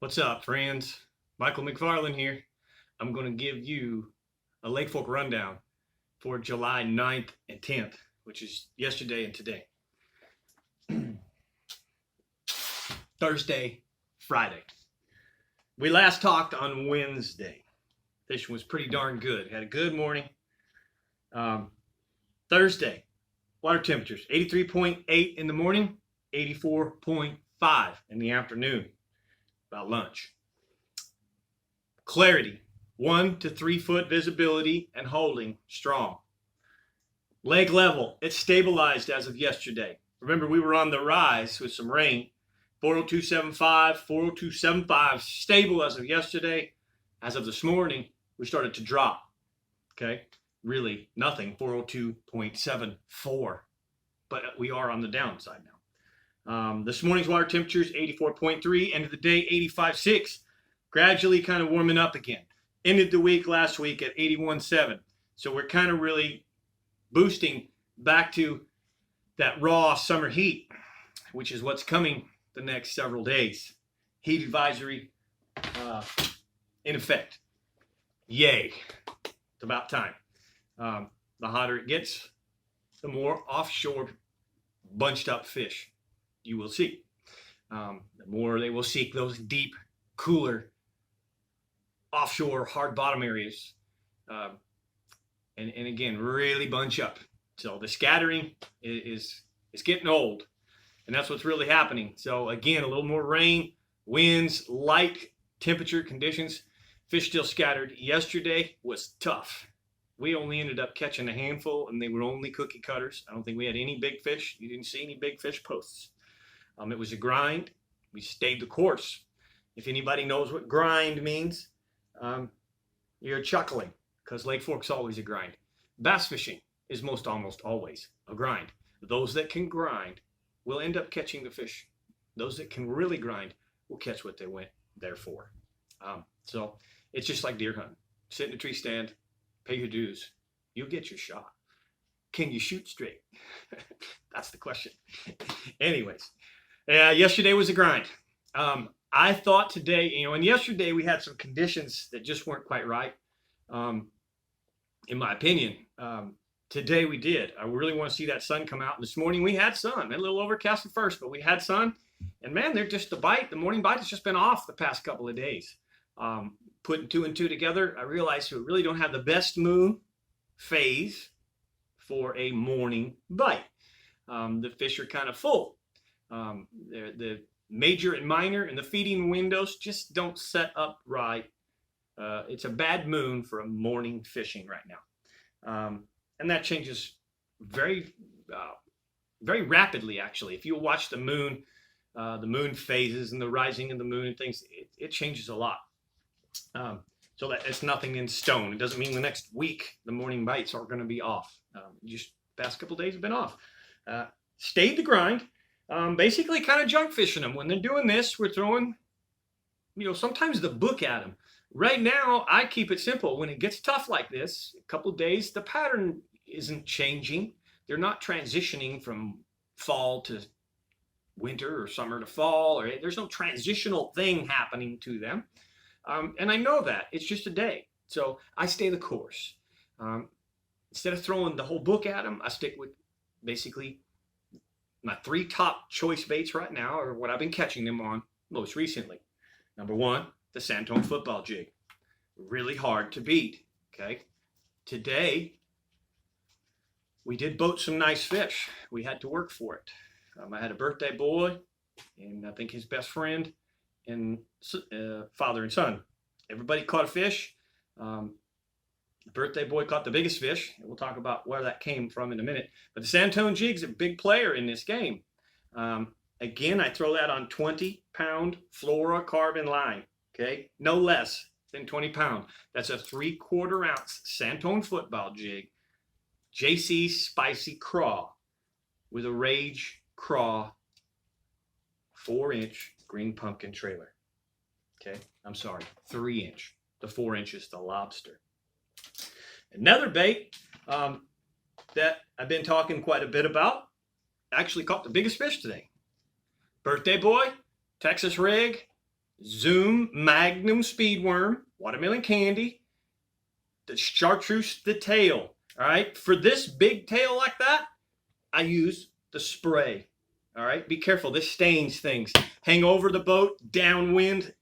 What's up, friends? Michael McFarland here. I'm going to give you a Lake Fork rundown for July 9th and 10th, which is yesterday and today. Thursday, Friday. We last talked on Wednesday. Fishing was pretty darn good. Had a good morning. Thursday, water temperatures 83.8 in the morning, 84.5 in the afternoon. About lunch. Clarity, 1 to 3 foot visibility and holding strong. Lake level, it's stabilized as of yesterday. Remember, we were on the rise with some rain. 402.75, 402.75 stable as of yesterday. As of this morning, we started to drop. Okay, really nothing, 402.74, but we are on the downside now. This morning's water temperature is 84.3. End of the day, 85.6. Gradually kind of warming up again. Ended the week last week at 81.7. So we're kind of really boosting back to that raw summer heat, which is what's coming the next several days. Heat advisory in effect. Yay. It's about time. The hotter it gets, the more offshore bunched up fish you will see. The more they will seek those deep, cooler, offshore, hard bottom areas. And again, really bunch up. So the scattering is getting old. And that's what's really happening. So again, a little more rain, winds, light temperature conditions. Fish still scattered. Yesterday was tough. We only ended up catching a handful, and they were only cookie cutters. I don't think we had any big fish. You didn't see any big fish posts. It was a grind. We stayed the course. If anybody knows what grind means, you're chuckling, because Lake Fork's always a grind. Bass fishing is almost always a grind. Those that can grind will end up catching the fish. Those that can really grind will catch what they went there for. So it's just like deer hunting. Sit in a tree stand, pay your dues. You'll get your shot. Can you shoot straight? That's the question. Anyways. Yesterday was a grind. I thought today, and yesterday we had some conditions that just weren't quite right, in my opinion. Today we did. I really want to see that sun come out. And this morning we had sun. A little overcast at first, but we had sun. And man, they're just the morning bite has just been off the past couple of days. Putting 2 and 2 together, I realized we really don't have the best moon phase for a morning bite. The fish are kind of full. The major and minor and the feeding windows just don't set up right. It's a bad moon for a morning fishing right now. And that changes very rapidly, actually. If you watch the moon phases and the rising of the moon and things, it changes a lot. So that it's nothing in stone. It doesn't mean the next week the morning bites are going to be off. Just the past couple of days have been off. Stayed the grind. Basically kind of junk fishing them. When they're doing this, we're throwing, sometimes the book at them. Right now, I keep it simple. When it gets tough like this, a couple of days, the pattern isn't changing. They're not transitioning from fall to winter or summer to fall. Or there's no transitional thing happening to them. And I know that. It's just a day. So I stay the course. Instead of throwing the whole book at them, I stick with basically my 3 top choice baits right now are what I've been catching them on most recently. Number 1, the Santone football jig. Really hard to beat, okay? Today, we did boat some nice fish. We had to work for it. I had a birthday boy, and I think his best friend, and father and son. Everybody caught a fish. The birthday boy caught the biggest fish, and we'll talk about where that came from in a minute. But the Santone jig's a big player in this game. Again, I throw that on 20-pound fluorocarbon line, okay? No less than 20 pound. That's a 3/4 ounce Santone football jig, JC Spicy Craw with a Rage Craw 4-inch green pumpkin trailer. Okay, I'm sorry, 3-inch. The 4-inch is the lobster. Another bait that I've been talking quite a bit about, actually caught the biggest fish today. Birthday boy, Texas rig, Zoom Magnum Speed Worm, watermelon candy, the chartreuse, the tail. All right, for this big tail like that, I use the spray. All right, be careful. This stains things. Hang over the boat, downwind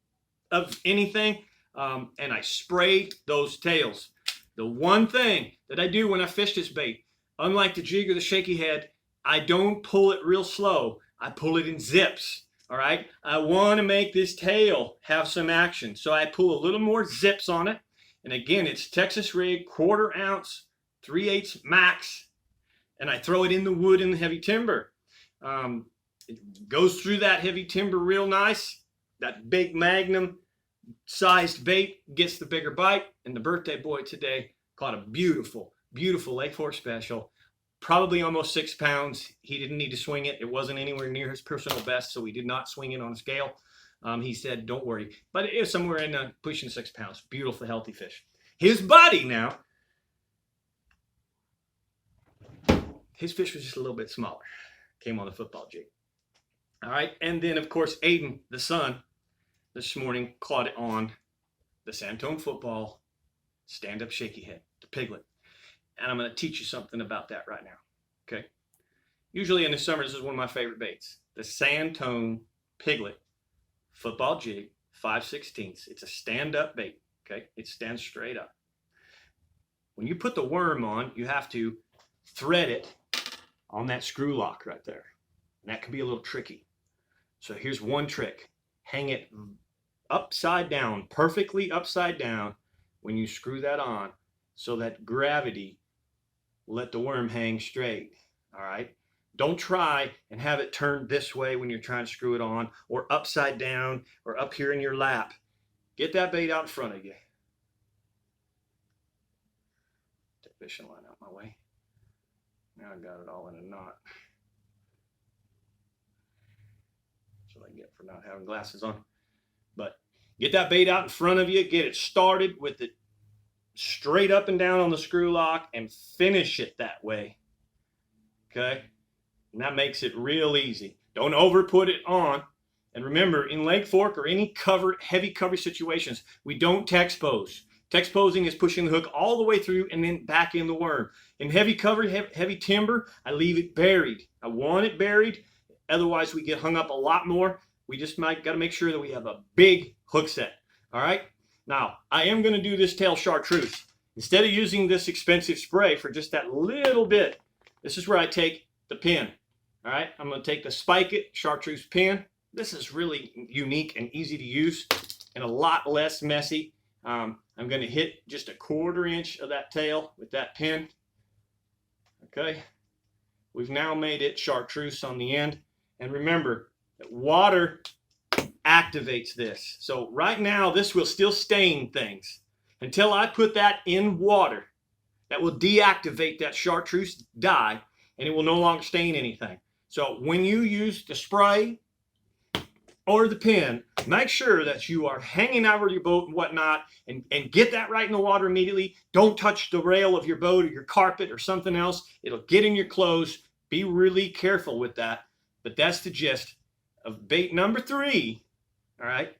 of anything, and I spray those tails. The one thing that I do when I fish this bait, unlike the jig or the shaky head, I don't pull it real slow. I pull it in zips. All right, I want to make this tail have some action, so I pull a little more zips on it. And again, it's Texas rig, 1/4 ounce, 3/8 max, and I throw it in the wood in the heavy timber. It goes through that heavy timber real nice. That big Magnum sized bait gets the bigger bite, and the birthday boy today caught a beautiful, beautiful Lake Fork special. Probably almost 6 pounds. He didn't need to swing it. It wasn't anywhere near his personal best, so he did not swing it on a scale. He said, don't worry. But it is somewhere in pushing 6 pounds. Beautiful, healthy fish. His buddy now, his fish was just a little bit smaller. Came on the football jig. All right, and then, of course, Aiden, the son, this morning caught it on the Santone football stand-up shaky head, the piglet. And I'm going to teach you something about that right now, okay? Usually in the summer, this is one of my favorite baits. The Santone piglet football jig, 5/16. It's a stand-up bait, okay? It stands straight up. When you put the worm on, you have to thread it on that screw lock right there. And that can be a little tricky. So here's one trick. Hang it upside down, perfectly upside down when you screw that on, so that gravity let the worm hang straight. All right, don't try and have it turned this way when you're trying to screw it on, or upside down, or up here in your lap. Get that bait out in front of you. Take the fishing line out my way. Now I got it all in a knot. That's what I get for not having glasses on. But get that bait out in front of you, get it started with it straight up and down on the screw lock, and finish it that way. Okay? And that makes it real easy. Don't over put it on. And remember, in Lake Fork or any heavy cover situations, we don't text pose. Text posing is pushing the hook all the way through and then back in the worm. In heavy cover, heavy timber, I leave it buried. I want it buried. Otherwise, we get hung up a lot more. We just got to make sure that we have a big hook set. All right? Now, I am going to do this tail chartreuse. Instead of using this expensive spray for just that little bit, this is where I take the pin. All right? I'm going to take the Spike It chartreuse pin. This is really unique and easy to use and a lot less messy. I'm going to hit just 1/4 inch of that tail with that pin. Okay? We've now made it chartreuse on the end. And remember that water activates this. So right now, this will still stain things. Until I put that in water, that will deactivate that chartreuse dye, and it will no longer stain anything. So when you use the spray or the pin, make sure that you are hanging over your boat and whatnot, and get that right in the water immediately. Don't touch the rail of your boat or your carpet or something else. It'll get in your clothes. Be really careful with that. But that's the gist of bait number 3, all right,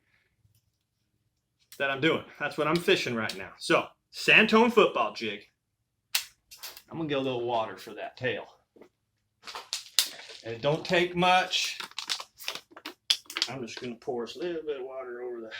that I'm doing. That's what I'm fishing right now. So, Santone football jig. I'm going to get a little water for that tail. And it don't take much. I'm just going to pour us a little bit of water over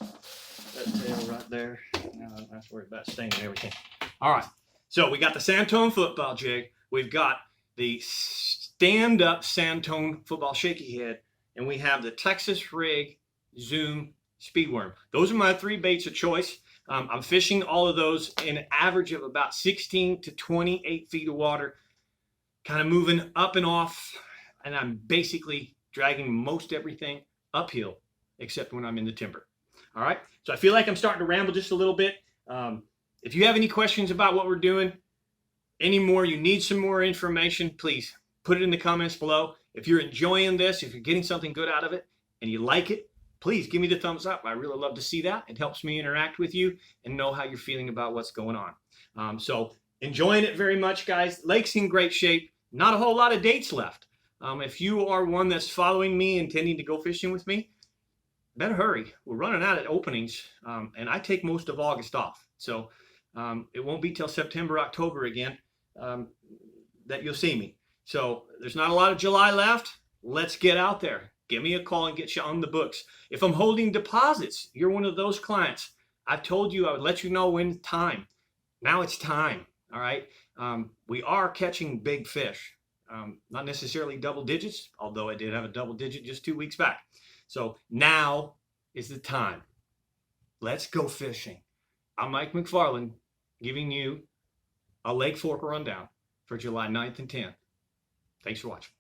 that tail right there. Now I don't have to worry about staining everything. All right. So, we got the Santone football jig. We've got the stand-up Santone football shaky head. And we have the Texas rig Zoom speed worm. Those are my 3 baits of choice. I'm fishing all of those in an average of about 16 to 28 feet of water, kind of moving up and off, and I'm basically dragging most everything uphill except when I'm in the timber. All right, so I feel like I'm starting to ramble just a little bit. If you have any questions about what we're doing, you need some more information, please put it in the comments below. If you're enjoying this, if you're getting something good out of it and you like it, please give me the thumbs up. I really love to see that. It helps me interact with you and know how you're feeling about what's going on. So enjoying it very much, guys. Lake's in great shape. Not a whole lot of dates left. If you are one that's following me, intending to go fishing with me, better hurry. We're running out of openings, and I take most of August off. So it won't be till September, October again that you'll see me. So there's not a lot of July left. Let's get out there. Give me a call and get you on the books. If I'm holding deposits, you're one of those clients. I've told you I would let you know when it's time. Now it's time. All right. We are catching big fish. Not necessarily double digits, although I did have a double digit just 2 weeks back. So now is the time. Let's go fishing. I'm Mike McFarland, giving you a Lake Fork rundown for July 9th and 10th. Thanks for watching.